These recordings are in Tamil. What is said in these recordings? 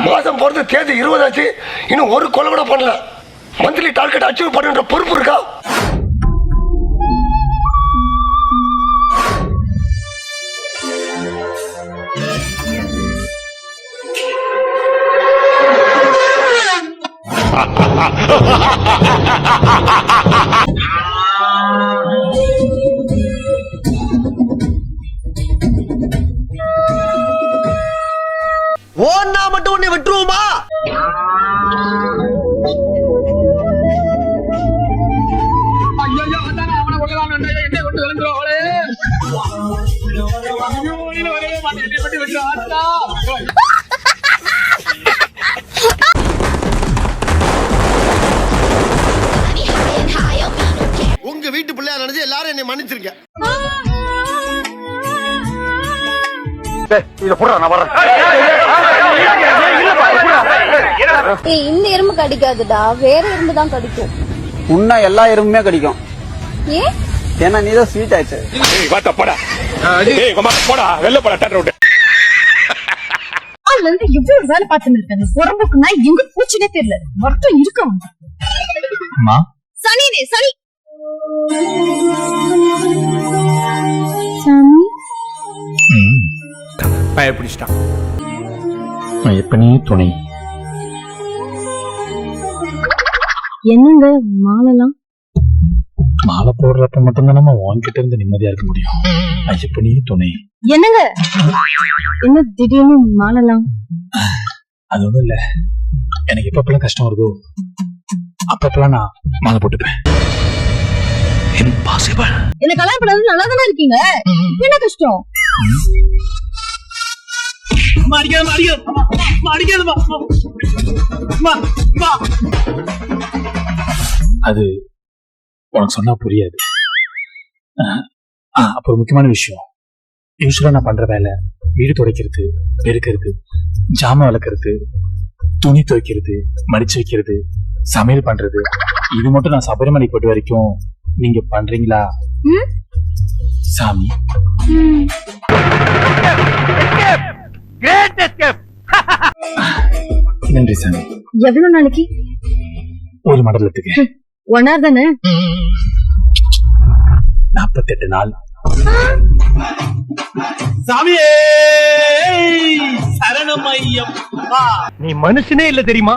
மாசம் போறது தேதி 20 ஆச்சு, இன்னும் ஒரு கொலை கூட பண்ணல. மந்த்லி டார்கெட் அச்சீவ் பண்ணுற பொறுப்பு இருக்கா? ஓன்னா மட்டும் உன்னை விட்டுருவோமா? உங்க வீட்டு பிள்ளையா நினைச்சு எல்லாரும் என்னை மன்னிச்சிருங்க. இந்த எறும்பு கடிக்காதுடா, வேற எறும்பு தான் கடிக்கும். உன்ன எல்லா எறும்புமே கடிக்கும். ஏன்? ஏன்னா நீதான் ஸ்வீட் ஆச்சு. அதுல இருந்து இவ்வளவு வேலை பார்த்துன்னு இருக்காது. உடம்புக்கு நான் எங்க பூச்சினே தெரியல. மட்டும் இருக்கும் சனினே சனி. சாமி பயப்பிடிச்சிட்டான். எப்பனே துணை. என்னங்க மாலைலாம்? மாலை போடுறப்ப மட்டும்தான் நம்ம வாங்கிட்ட இருந்து நிம்மதியா இருக்க முடியும். ஐயப்பனே துணை. என்னங்க என்ன திடீர்னு மாலைலாம்? அது ஒண்ணும் இல்ல, எனக்கு எப்பப்பெல்லாம் கஷ்டம் வருதோ அப்பப்பெல்லாம் நான் மாலை போட்டுப்பேன். இம்பாசிபிள். என்ன கல்யாணம் பண்ணது நல்லா தானே இருக்கீங்க, என்ன கஷ்டம்? அது உனக்கு சொன்னா புரியாது. அப்புறம் முக்கியமான விஷயம், யூஸ்வலா நான் பண்ற வேலை வீடு துடைக்கிறது, பெருக்கிறது, ஜாமான் வளர்க்கறது, துணி துவைக்கிறது, மடிச்சு வைக்கிறது, சமையல் பண்றது. இது மட்டும் நான் சபரிமலை போட்டு வரைக்கும் நீங்க பண்றீங்களா சாமி? நன்றி சாமி. எவ்வளவு நாளைக்கு? ஒரு மண்டலத்துக்கு 1 hour தானே? 48 நாள். சாமியே சரணம் ஐயப்பா. நீ மனுஷனே இல்ல தெரியுமா?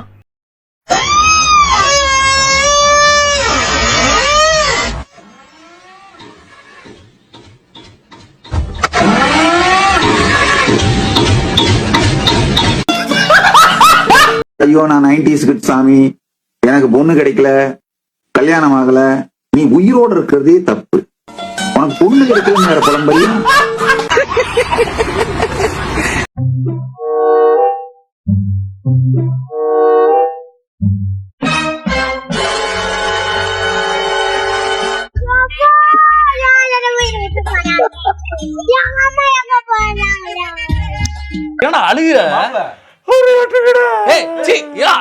ஐயோ நான் 90s கிட் சாமி, எனக்கு பொண்ணு கிடைக்கல, கல்யாணம் ஆகல. நீ உயிரோடு இருக்கிறதே தப்பு. உனக்கு பொண்ணு கிடைக்கலன்னு வேற புலம்பறியா? அழுகுற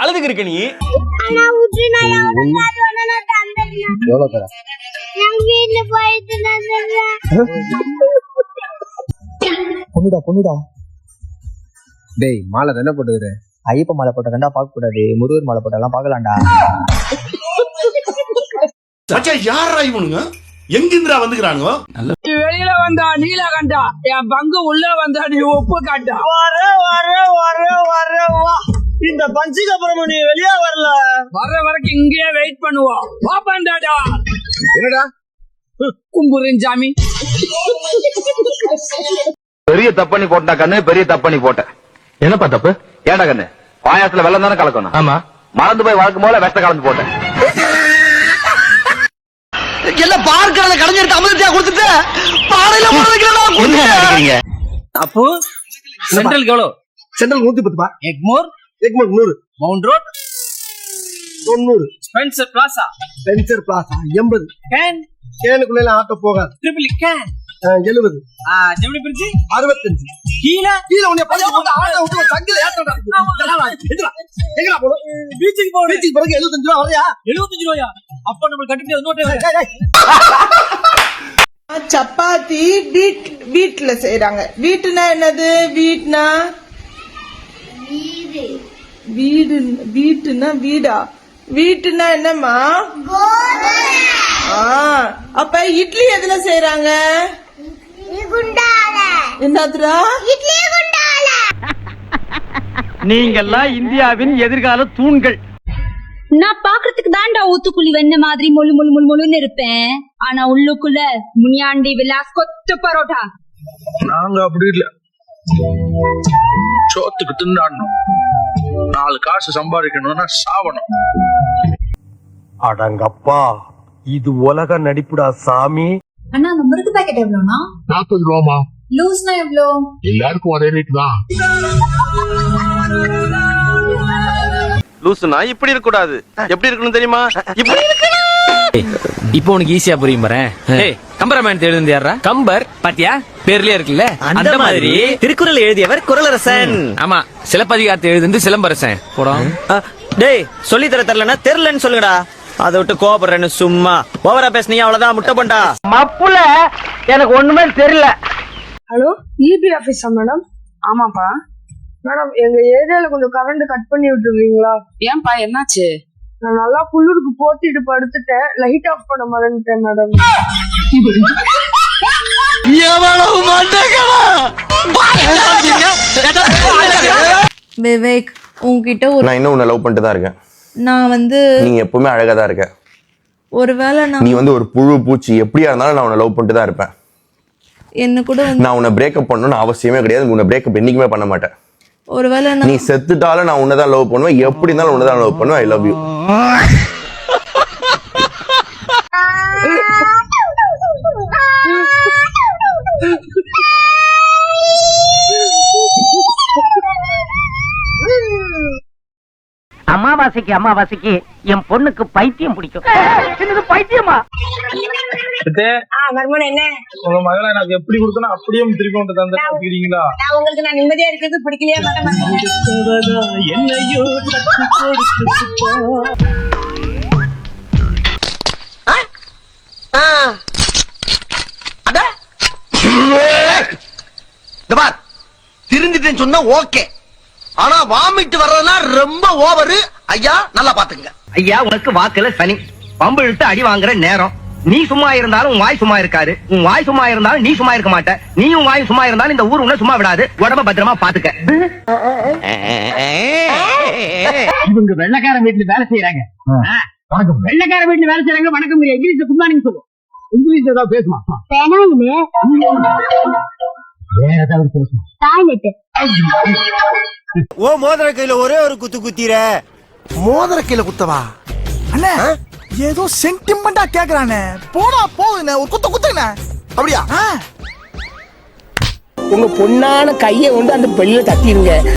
அழுதுக்கு இருக்க நீ? பொண்ணுடா டேய், மாலை தானே போட்டுக்கிற? ஐயப்ப மாலை போட்ட கண்டா பார்க்க கூடாது, முருகர் மாலை போட்டெல்லாம் பார்க்கலாம்டா. யாரா இவனுங்க? எங்கிருந்தா வந்துக்கிறானுங்க? வெளியில வந்தா நீலகண்டா, என் பங்கு உள்ள வந்தா நீ உப்பு காட்டா. இந்த பஞ்சுக்கு அப்புறம் நீ வெளியே வரல. வர்ற வரைக்கும் இங்கேயே வெயிட் பண்ணுவோம். பாப்பாண்டாடா. என்னடா கும்புரின் சாமி? பெரிய தப்பண்ணி போட்டா கண்ணு, பெரிய தப்பண்ணி போட்ட. என்னப்பா தப்பு? ஏண்டா கண்ணு, பாயாசத்துல வெள்ளம் தானே கலக்கணும். ஆமா, மறந்து போய் வழக்கு போல வெட்ட கலந்து போட்டேன். எல்லாம் பார்க்கறத கடைஞ்சிட்டு அமிர்தத்தையா கொடுத்துட்டு பாறையில போட வைக்கிறீங்க. அப்போ சென்ட்ரலுக்கு எவ்வளவு? சென்ட்ரல் 110 பா. Egmore 100. Mount road 90. Spencer plaza 80. கேனுக்குள்ள ஆட்டோ போகாது. ட்ரிபிள் கேன் 70. Gemini bridge 65. கீழ உன்னை படுத்து போட்டு ஆட்டோ விட்டு சங்கில ஏத்தடா. எங்கடா போறோம்? பீச்சுக்கு போறோம். பீச்சுக்கு போறதுக்கு 75 ரூபாய் வரையா? 75 ரூபாயா? அப்ப நம்ம கட்டிட்டு நோட்டே சப்பாத்தி வீட்ல செய்யறாங்க. வீட்டுனா என்னது? வீட்னா வீட்டுனா வீடா? வீட்டுனா என்னம்மா? அப்ப இட்லி எதுல செய்யறாங்க? என்னதுரா? நீங்கெல்லாம் இந்தியாவின் எதிர்கால தூண்கள். நான் பாக்குறதுக்கு தான்டா ஊத்துக்குழி வெண்ண மாதிரி மொழு மொழு மொழு மொழுன்னு இருப்பேன். ஆனா உள்ளுக்குள்ள முனியாண்டி விலாஸ் கொத்து பரோட்டா. நாங்க அப்படி இல்ல, சோத்துக்கு திண்டாடணும், 4 காசு சம்பாதிக்கணும்னா சாவணும். அடங்கப்பா, இது உலக நடிப்புடா சாமி. அண்ணா அந்த முறுக்கு பாக்கெட் எவ்வளவுனா? 40 ரூபாமா. லூஸ்னா எவ்வளோ? எல்லாருக்கும் ஒரே ரேட் தான். லூசுனா இப்படி இருக்க கூடாது, எப்படி இருக்கணும் தெரியுமா? இப்படி இப்போ உனக்கு ஈஸியா புரியும் பாரு. கம்பராமாயணத்தை எழுதினது யாரா? கம்பர். பாத்தியா, பேர்லயே இருக்குல்ல. அந்த மாதிரி திருக்குறள் எழுதியவர் குறளரசன். ஆமா, சிலப்பதிகாரத்தை எழுதினது சிலம்பரசன். போடும். டேய், சொல்லி தரலன்னா தெரியலன்னு சொல்லுங்கடா. அதை விட்டு கோபப்படுறேன்னு சும்மா ஓவரா பேசுனீங்க, அவ்வளவுதான், முட்டை பண்ணா. மப்புல எனக்கு ஒண்ணுமே தெரியல. ஹலோ, இபி ஆபீஸா மேடம்? ஆமாப்பா மேடம், எங்க ஏரியால கொஞ்சம் கரண்ட் கட் பண்ணி விட்டுருவீங்களா? ஏன்பா என்னாச்சு? நான் நல்லா குளிருக்கு போத்திட்டு படுத்துட்டேன், லைட் ஆஃப் பண்ண மறந்துட்டேன் மேடம். விவேக், உன்கிட்ட ஒரு நான் இன்னும் உன்னை லவ் பண்ணிட்டு தான் இருக்கேன். நான் வந்து நீ எப்பவுமே அழகா தான் இருக்க. ஒருவேளை நீ வந்து ஒரு புழு பூச்சி, எப்படியா இருந்தாலும் நான் உன்னை லவ் பண்ணிட்டு தான் இருப்பேன். என்ன கூட நான் உன்னை பிரேக்கப் பண்ணணும்னு அவசியமே கிடையாது. உன்னை பிரேக்கப் என்னைக்குமே பண்ண மாட்டேன். ஒருவேளை நீ செத்துட்டாலும் நான் உன்னை தான் லவ் பண்ணுவேன். எப்படி இருந்தாலும் உன்னை தான் லவ் பண்ணுவேன். I love you. அமாவாசைக்கு என் பொண்ணுக்கு பைத்தியம் பிடிக்கும். பைத்தியமா? என்ன உங்க மகளை எனக்கு எப்படி கொடுத்தனா அப்படியே திருப்பி கொண்டு தந்துக்கிறீங்களா? உங்களுக்கு நான் நிம்மதியா இருக்கிறது பிடிக்கலையா மேடம்? திருந்திட்டேன்னு சொன்னா ஓகே, ஆனா வாமிட்டு வர்றதுனா ரொம்ப ஓவரு. ஐயா நல்லா பாத்துங்க. ஐயா, உனக்கு வாக்குல சனி, பம்பு இழுத்து அடி வாங்குற நேரம். நீ சும்மா இருந்தாலும் உன் வாய் சும்மா இருக்காரு, உன் வாய் சும்மா இருந்தாலும் நீ சும்மா இருக்க மாட்ட. நீயும் வாய் சும்மா இருந்தாலும் இந்த ஊர் உன்ன சும்மா விடாது. உடம்ப பத்திரமா பாத்துக்க. இவங்க வெள்ளக்கார வீட்டுல வேலை செய்யறாங்க. வணக்கம். வெள்ளக்கார வீட்டுல வேலை செய்யறாங்க. வணக்கம். இங்கிலீஷ்ல குட் மார்னிங் சொல்லும். இங்கிலீஷ்ல ஏதாவது பேசுமா? வேற ஏதாவது பேசுமா? ஓ மோதிர கையில ஒரே ஒரு குத்து குத்திர. மோதிர கையில குத்தவா? அண்ணே, ஏதோ சென்டிமெண்டா கேக்குறானே. போடா போகுதுண்ணே, ஒரு குத்த குத்துங்கண்ணே. அப்படியா? உங்க பொண்ணான கையை கொண்டு அந்த பெல்ல தட்டிடுங்க.